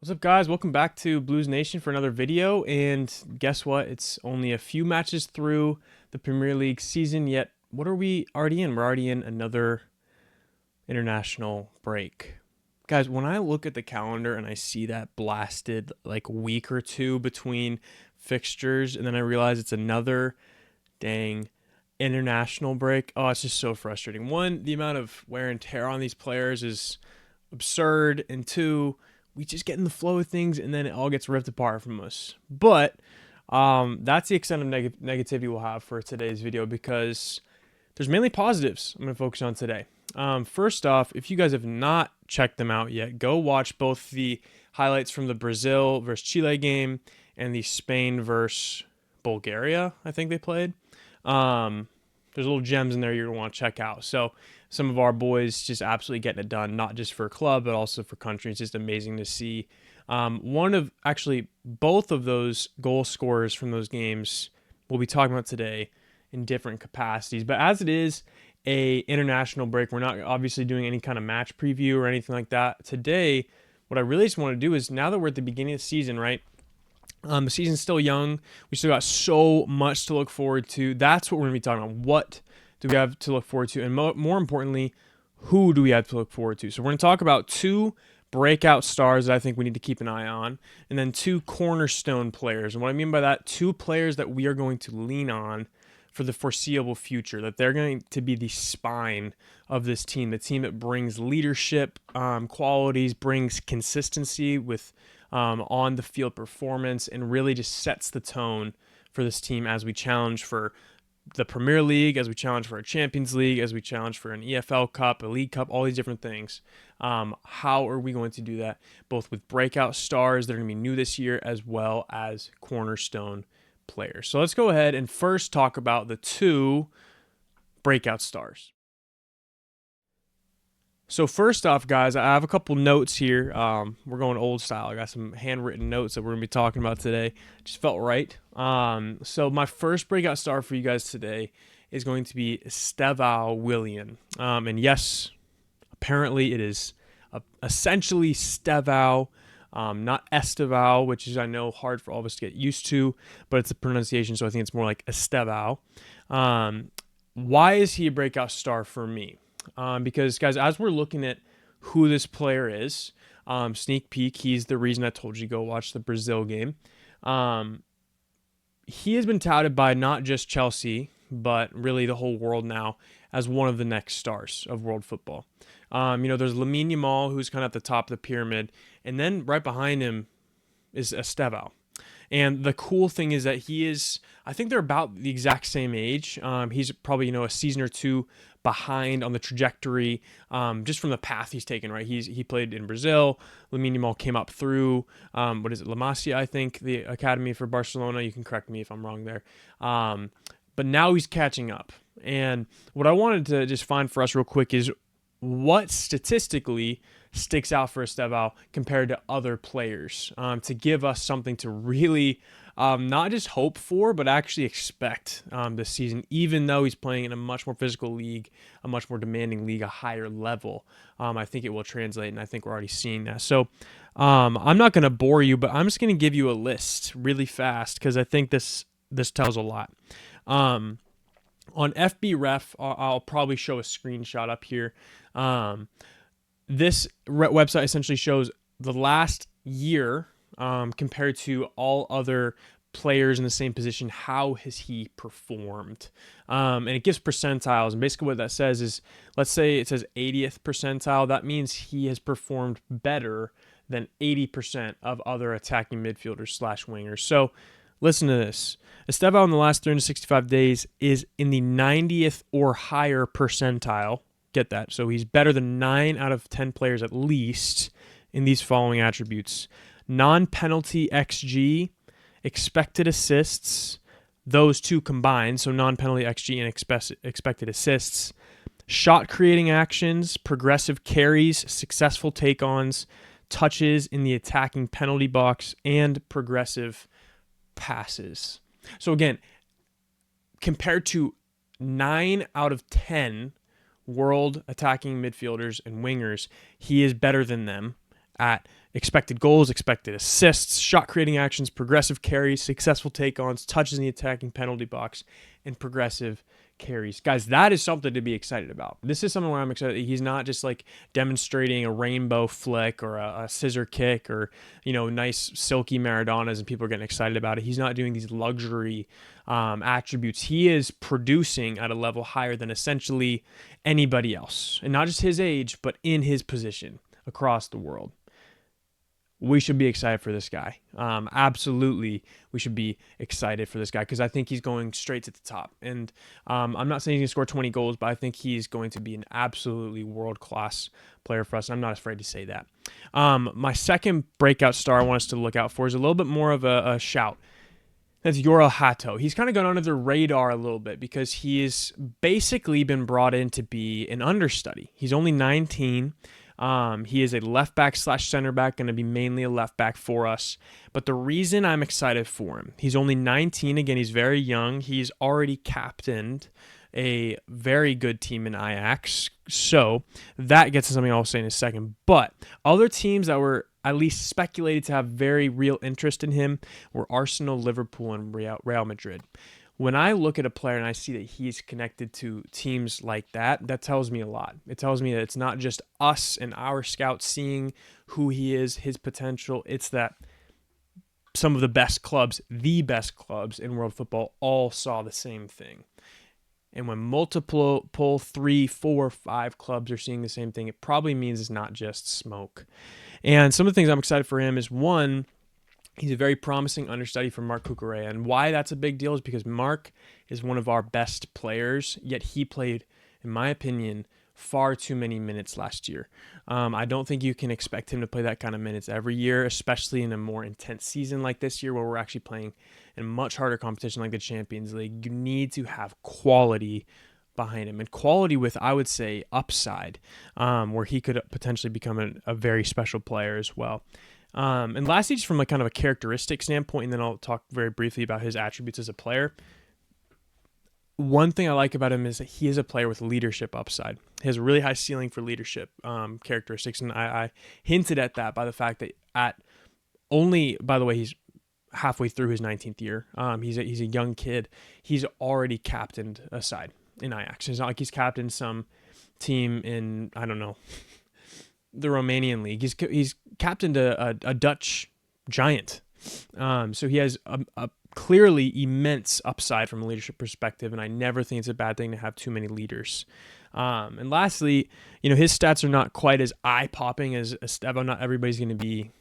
What's up, guys? Welcome back to Blues Nation for another video. And guess what? It's only a few matches through the Premier League season, yet what are we already in? We're already in another international break. Guys, when I look at the calendar and I see that blasted like week or two between fixtures, and then I realize it's another dang international break, oh, it's just so frustrating. One, the amount of wear and tear on these players is absurd, and two, we just get in the flow of things and then it all gets ripped apart from us. But that's the extent of negativity we'll have for today's video, because there's mainly positives I'm going to focus on today. First off, if you guys have not checked them out yet, go watch both the highlights from the Brazil versus Chile game and the Spain versus Bulgaria, I think they played. There's little gems in there you're going to want to check out. So some of our boys just absolutely getting it done, not just for club, but also for country. It's just amazing to see. Both of those goal scorers from those games we'll be talking about today in different capacities. But as it is a international break, we're not obviously doing any kind of match preview or anything like that. Today, what I really just want to do is, now that we're at the beginning of the season, right? The season's still young. We still got so much to look forward to. That's what we're going to be talking about. What do we have to look forward to? And more importantly, who do we have to look forward to? So we're going to talk about two breakout stars that I think we need to keep an eye on, and then two cornerstone players. And what I mean by that, two players that we are going to lean on for the foreseeable future, that they're going to be the spine of this team, the team that brings leadership qualities, brings consistency with on the field performance, and really just sets the tone for this team as we challenge for the Premier League, as we challenge for a Champions League, as we challenge for an EFL Cup, a League Cup, all these different things. How are we going to do that? Both with breakout stars that are going to be new this year, as well as cornerstone players. So let's go ahead and first talk about the two breakout stars. So first off, guys, I have a couple notes here. We're going old style. I got some handwritten notes that we're going to be talking about today. Just felt right. So my first breakout star for you guys today is going to be Estêvão Willian. And yes, apparently it is essentially Estêvão, not Estêvão, which is, I know, hard for all of us to get used to, but it's a pronunciation, so I think it's more like Estêvão. Why is he a breakout star for me? Because, guys, as we're looking at who this player is, sneak peek, he's the reason I told you to go watch the Brazil game. He has been touted by not just Chelsea, but really the whole world now as one of the next stars of world football. There's Lamine Yamal, who's kind of at the top of the pyramid, and then right behind him is Estêvão. And the cool thing is that I think they're about the exact same age. He's probably, a season or two behind on the trajectory, just from the path he's taken, right? He played in Brazil. Lamine Yamal came up through, La Masia, I think, the academy for Barcelona. You can correct me if I'm wrong there. But now he's catching up. And what I wanted to just find for us real quick is what statistically sticks out for Estêvão compared to other players, to give us something to really not just hope for, but actually expect this season, even though he's playing in a much more physical league, a much more demanding league, a higher level. I think it will translate, and I think we're already seeing that. So I'm not going to bore you, but I'm just going to give you a list really fast, because I think this tells a lot. On FB Ref, I'll probably show a screenshot up here. This website essentially shows the last year compared to all other players in the same position. How has he performed? And it gives percentiles. And basically what that says is, let's say it says 80th percentile. That means he has performed better than 80% of other attacking midfielders / wingers. So listen to this. Estêvão in the last 365 days is in the 90th or higher percentile. Get that. So he's better than 9 out of 10 players at least in these following attributes: non-penalty XG, expected assists, those two combined, so non-penalty XG and expected assists, shot creating actions, progressive carries, successful take-ons, touches in the attacking penalty box, and progressive passes. So again, compared to 9 out of 10 world attacking midfielders and wingers, he is better than them at expected goals, expected assists, shot creating actions, progressive carries, successful take-ons, touches in the attacking penalty box, and progressive carries. Guys, that is something to be excited about. This is something where I'm excited. He's not just like demonstrating a rainbow flick or a scissor kick or, nice silky Maradonas and people are getting excited about it. He's not doing these luxury attributes. He is producing at a level higher than essentially anybody else, and not just his age, but in his position across the world. We should be excited for this guy. Absolutely, we should be excited for this guy because I think he's going straight to the top. And I'm not saying he's going to score 20 goals, but I think he's going to be an absolutely world-class player for us. And I'm not afraid to say that. My second breakout star I want us to look out for is a little bit more of a shout. That's Jorell Hato. He's kind of gone under the radar a little bit because he's basically been brought in to be an understudy. He's only 19. He is a left back / center back, going to be mainly a left back for us. But the reason I'm excited for him, he's only 19. Again, he's very young. He's already captained a very good team in Ajax. So that gets to something I'll say in a second. But other teams that were at least speculated to have very real interest in him were Arsenal, Liverpool, and Real Madrid. When I look at a player and I see that he's connected to teams like that, that tells me a lot. It tells me that it's not just us and our scouts seeing who he is, his potential. It's that some of the best clubs in world football all saw the same thing. And when multiple 3, 4, 5 clubs are seeing the same thing, it probably means it's not just smoke. And some of the things I'm excited for him is, one, he's a very promising understudy for Marc Cucurella. And why that's a big deal is because Marc is one of our best players, yet he played, in my opinion, far too many minutes last year. I don't think you can expect him to play that kind of minutes every year, especially in a more intense season like this year where we're actually playing in much harder competition like the Champions League. You need to have quality behind him, and quality with, I would say, upside, where he could potentially become a very special player as well. And lastly, just from kind of a characteristic standpoint, and then I'll talk very briefly about his attributes as a player. One thing I like about him is that he is a player with leadership upside. He has a really high ceiling for leadership characteristics, and I hinted at that by the fact that by the way, he's halfway through his 19th year. He's a young kid. He's already captained a side in Ajax. It's not like he's captained some team in, I don't know, the Romanian league. He's captained a Dutch giant. So he has a clearly immense upside from a leadership perspective, and I never think it's a bad thing to have too many leaders. And lastly, his stats are not quite as eye-popping as Estêvão. Not everybody's going to be,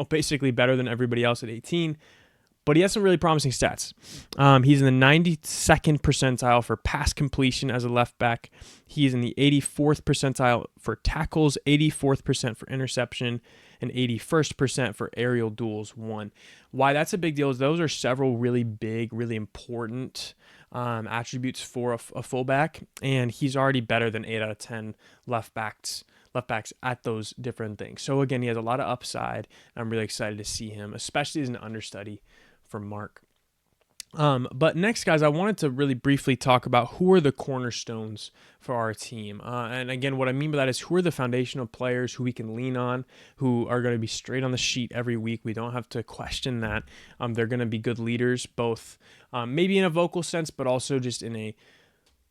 basically better than everybody else at 18, but he has some really promising stats. He's in the 92nd percentile for pass completion as a left back. He's in the 84th percentile for tackles, 84th percent for interception, and 81st percent for aerial duels won. Why that's a big deal is those are several really big, really important attributes for a fullback, and he's already better than 8 out of 10 left backs at those different things. So again, he has a lot of upside. I'm really excited to see him, especially as an understudy for Marc. But next, guys, I wanted to really briefly talk about who are the cornerstones for our team. And again, what I mean by that is who are the foundational players who we can lean on, who are going to be straight on the sheet every week. We don't have to question that. They're going to be good leaders, both maybe in a vocal sense, but also just in a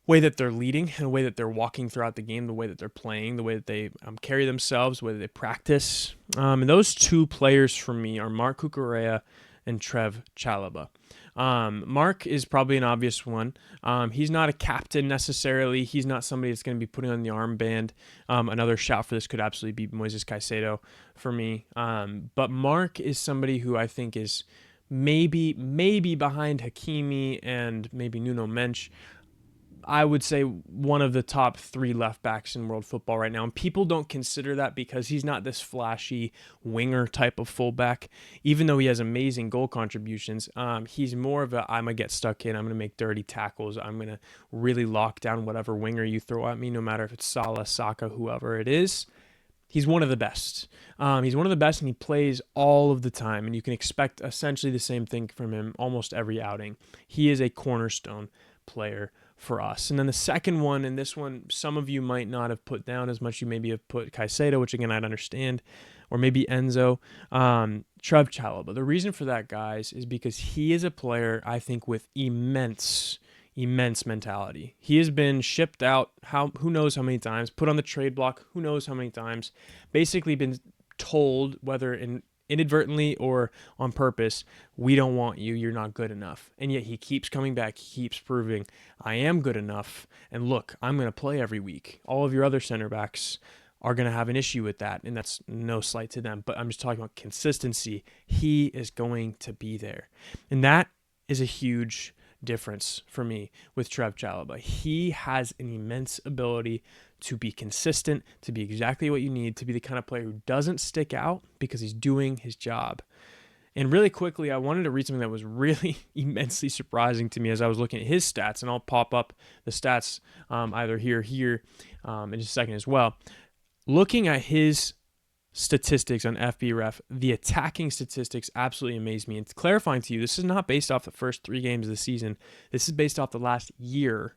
way that they're leading, and the way that they're walking throughout the game, the way that they're playing, the way that they carry themselves, the way that they practice. And those two players for me are Marc Cucurella and Trevoh Chalobah. Marc is probably an obvious one. He's not a captain necessarily. He's not somebody that's going to be putting on the armband. Another shout for this could absolutely be Moises Caicedo for me. But Marc is somebody who I think is maybe behind Hakimi and maybe Nuno Mensch. I would say one of the top 3 left backs in world football right now. And people don't consider that because he's not this flashy winger type of fullback. Even though he has amazing goal contributions, he's more of I'm going to get stuck in. I'm going to make dirty tackles. I'm going to really lock down whatever winger you throw at me, no matter if it's Salah, Saka, whoever it is. He's one of the best. He's one of the best, and he plays all of the time. And you can expect essentially the same thing from him almost every outing. He is a cornerstone player for us. And then the second one, and this one, some of you might not have put down as much. You maybe have put Caicedo, which again, I'd understand, or maybe Enzo. Trevoh Chalobah. The reason for that, guys, is because he is a player, I think, with immense mentality. He has been shipped out who knows how many times, put on the trade block who knows how many times, basically been told, whether inadvertently or on purpose, we don't want you, you're not good enough. And yet he keeps coming back, he keeps proving, I am good enough, and look, I'm going to play every week. All of your other center backs are going to have an issue with that, and that's no slight to them, but I'm just talking about consistency. He is going to be there. And that is a huge difference for me with Trevoh Chalobah. He has an immense ability to be consistent, to be exactly what you need, to be the kind of player who doesn't stick out because he's doing his job. And really quickly, I wanted to read something that was really immensely surprising to me as I was looking at his stats, and I'll pop up the stats either here in just a second as well. Looking at his statistics on FBref, the attacking statistics absolutely amaze me. And clarifying to you, this is not based off the first 3 games of the season. This is based off the last year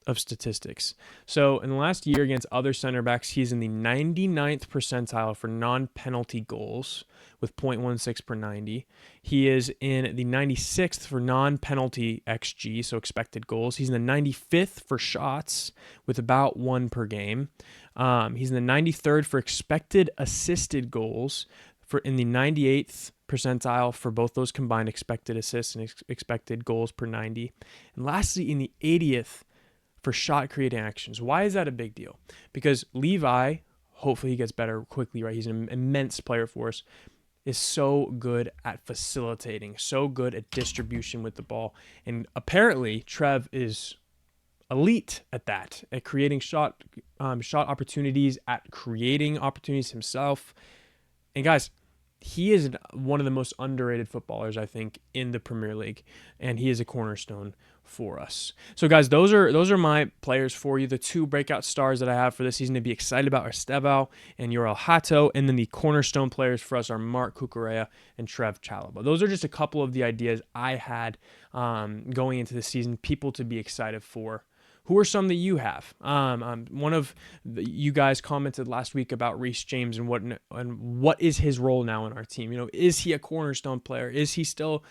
of statistics. So in the last year against other center backs, he's in the 99th percentile for non-penalty goals with 0.16 per 90. He is in the 96th for non-penalty XG, so expected goals. He's in the 95th for shots with about 1 per game. He's in the 93rd for expected assisted goals, in the 98th percentile for both those combined expected assists and expected goals per 90. And lastly, in the 80th for shot creating actions. Why is that a big deal? Because Levi, hopefully he gets better quickly, right? He's an immense player for us, is so good at facilitating, so good at distribution with the ball. And apparently Trev is elite at that, at creating shot opportunities, at creating opportunities himself. And guys, he is one of the most underrated footballers, I think, in the Premier League, and he is a cornerstone for us. So, guys, those are my players for you. The 2 breakout stars that I have for this season to be excited about are Estêvão and Jorell Hato, and then the cornerstone players for us are Marc, Cucurella, and Trevoh Chalobah. Those are just a couple of the ideas I had going into the season, people to be excited for. Who are some that you have? One of you guys commented last week about Reece James and what is his role now in our team. Is he a cornerstone player? Is he still,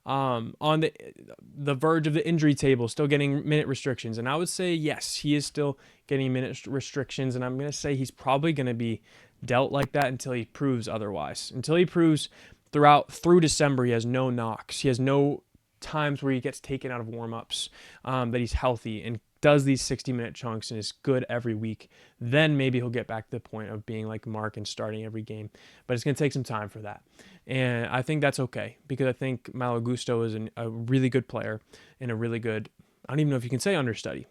on the verge of the injury table, still getting minute restrictions? And I would say yes, he is still getting minute restrictions, and I'm going to say he's probably going to be dealt like that until he proves otherwise. Until he proves through December he has no knocks, he has no times where he gets taken out of warm-ups, that he's healthy and does these 60-minute chunks and is good every week, then maybe he'll get back to the point of being like Marc and starting every game. But it's going to take some time for that. And I think that's okay, because I think Malo Gusto is a really good player and a really good, I don't even know if you can say understudy,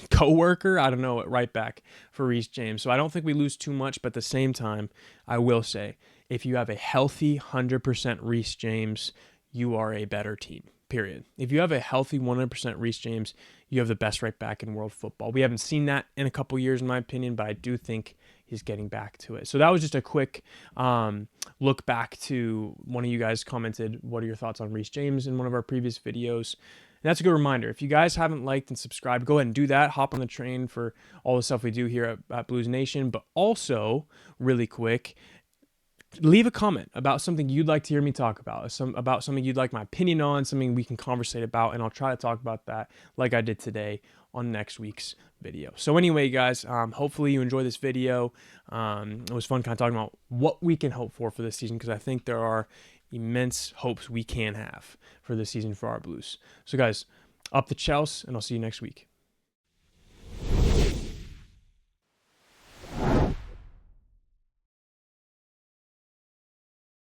co-worker, I don't know, at right back for Reece James. So I don't think we lose too much, but at the same time, I will say, if you have a healthy 100% Reece James, you are a better team, period. If you have a healthy 100% Reece James, you have the best right back in world football. We haven't seen that in a couple years, in my opinion, but I do think he's getting back to it. So that was just a quick look back to one of you guys commented, what are your thoughts on Reece James in one of our previous videos? And that's a good reminder. If you guys haven't liked and subscribed, go ahead and do that. Hop on the train for all the stuff we do here at Blues Nation. But also, really quick, leave a comment about something you'd like to hear me talk about, about something you'd like my opinion on, something we can conversate about, and I'll try to talk about that like I did today on next week's video. So anyway, guys, hopefully you enjoy this video. It was fun kind of talking about what we can hope for this season, because I think there are immense hopes we can have for this season for our Blues. So guys, up the Chels, and I'll see you next week.